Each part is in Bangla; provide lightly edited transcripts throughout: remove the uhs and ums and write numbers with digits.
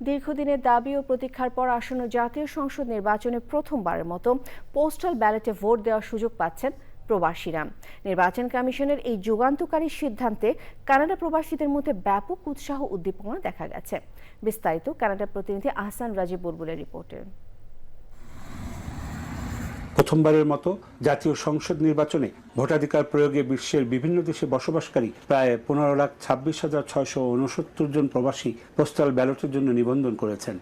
দীর্ঘদিনের দাবি ও প্রতীক্ষার পর আসন্ন জাতীয় সংসদ নির্বাচনে প্রথমবারের মতো পোস্টাল ব্যালটে ভোট দেওয়ার সুযোগ পাচ্ছেন প্রবাসীরা। নির্বাচন কমিশনের এই যুগান্তকারী সিদ্ধান্তে কানাডা প্রবাসীদের মধ্যে ব্যাপক উৎসাহ উদ্দীপনা দেখা গেছে। বিস্তারিত কানাডার প্রতিনিধি আহসান রাজীব বুলবুলের রিপোর্টে। প্রথমবারের মতো জাতীয় সংসদ নির্বাচনে ভোটাধিকার প্রয়োগে বিশ্বের বিভিন্ন দেশে বসবাসকারী প্রায় 15,26,669 জন প্রবাসী পোস্টাল ব্যালটের জন্য নিবন্ধন করেছেন।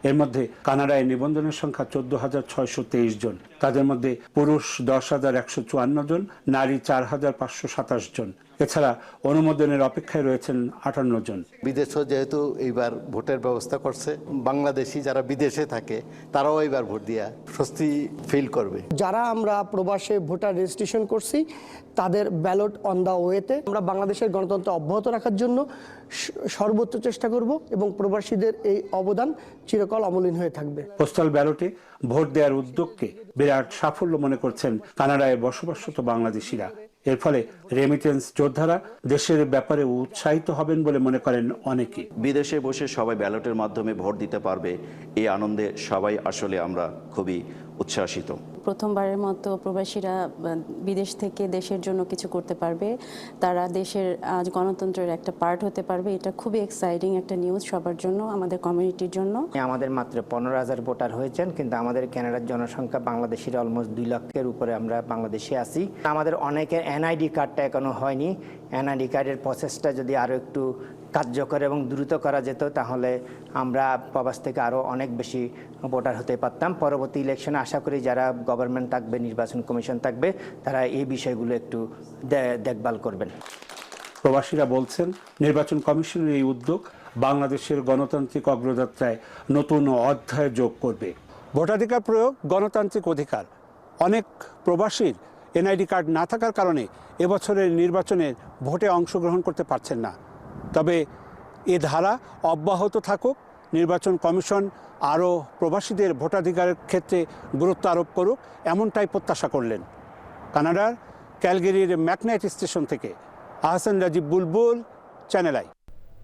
এর মধ্যে কানাডায় নিবন্ধনের সংখ্যা 14,623 জন। তাদের মধ্যে পুরুষ 10,154 জন, নারী 4,527 জন। এছাড়া অনুমোদনের অপেক্ষায় রয়েছেন 58 জন। বিদেশও যেহেতু এইবার ভোটের ব্যবস্থা করছে, বাংলাদেশি যারা বিদেশে থাকে তারাও এইবার ভোট দিয়া স্বস্তি ফিল করবে। যারা আমরা প্রবাসে ভোটার রেজিস্ট্রেশন করছি তাদের ব্যালট অন দা ওয়েতে। আমরা বাংলাদেশের গণতন্ত্র অব্যাহত রাখার জন্য সর্বোচ্চ চেষ্টা করব এবং প্রবাসীদের এই অবদান চিরকাল অমলিন হয়ে থাকবে। পোস্টাল ব্যালটে ভোট দেওয়ার উদ্যোগকে বিরাট সাফল্য মনে করছেন কানাডায় বসবাসরত বাংলাদেশিরা। এর ফলে রেমিটেন্স যোদ্ধারা দেশের ব্যাপারে উৎসাহিত হবেন বলে মনে করেন অনেকে। বিদেশে বসে সবাই ব্যালটের মাধ্যমে ভোট দিতে পারবে, এই আনন্দে সবাই আসলে আমরা খুবই উচ্ছ্বাসিত। প্রথমবারের মতো প্রবাসীরা বিদেশ থেকে দেশের জন্য কিছু করতে পারবে, তারা দেশের গণতন্ত্রের একটা পার্ট হতে পারবে। এটা খুবই এক্সাইটিং একটা নিউজ সবার জন্য, আমাদের কমিউনিটির জন্য। আমাদের মাত্র 15,000 ভোটার হয়েছেন, কিন্তু আমাদের কানাডার জনসংখ্যা বাংলাদেশের অলমোস্ট 2 লাখের উপরে আমরা বাংলাদেশে আছি। আমাদের অনেকের এনআইডি কার্ডটা এখনো হয়নি। এনআইডি কার্ডের প্রসেসটা যদি আরও একটু কার্যকর এবং দ্রুত করা যেত তাহলে আমরা প্রবাস থেকে আরও অনেক বেশি ভোটার হতে পারতাম। পরবর্তী ইলেকশনে আশা করি যারা গভর্নমেন্ট থাকবে, নির্বাচন কমিশন থাকবে, তারা এই বিষয়গুলো একটু দেখভাল করবেন। প্রবাসীরা বলছেন নির্বাচন কমিশনের এই উদ্যোগ বাংলাদেশের গণতান্ত্রিক অগ্রযাত্রায় নতুন অধ্যায় যোগ করবে। ভোটাধিকার প্রয়োগ গণতান্ত্রিক অধিকার। অনেক প্রবাসীর এনআইডি কার্ড না থাকার কারণে এবছরের নির্বাচনে ভোটে অংশগ্রহণ করতে পারছেন না। তবে এ ধারা অব্যাহত থাকুক, নির্বাচন কমিশন আরও প্রবাসীদের ভোটাধিকারের ক্ষেত্রে গুরুত্ব আরোপ করুক, এমনটাই প্রত্যাশা করলেন। কানাডার ক্যালগেরির ম্যাকনাইট স্টেশন থেকে আহসান রাজীব বুলবুল, চ্যানেল আই।